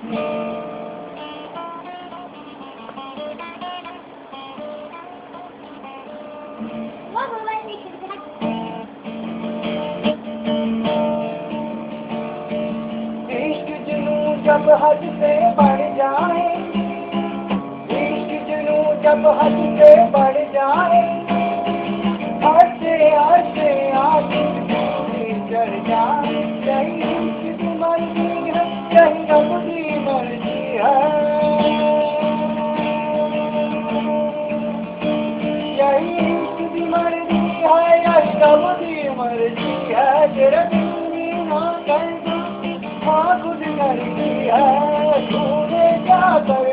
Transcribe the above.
इश्क जुनू जब हद से बढ़ जाए, इश्क जुनू जब हद से बढ़ जाए, आसे आसे आगे चढ़ जाए। यही इश्क की मर्जी है, यही रब की मर्जी है, यही इश्क की मर्जी है, यही रब की मर्जी है। तेरे दिल ना कर दो, हाँ खुद करती है, तूने क्या कर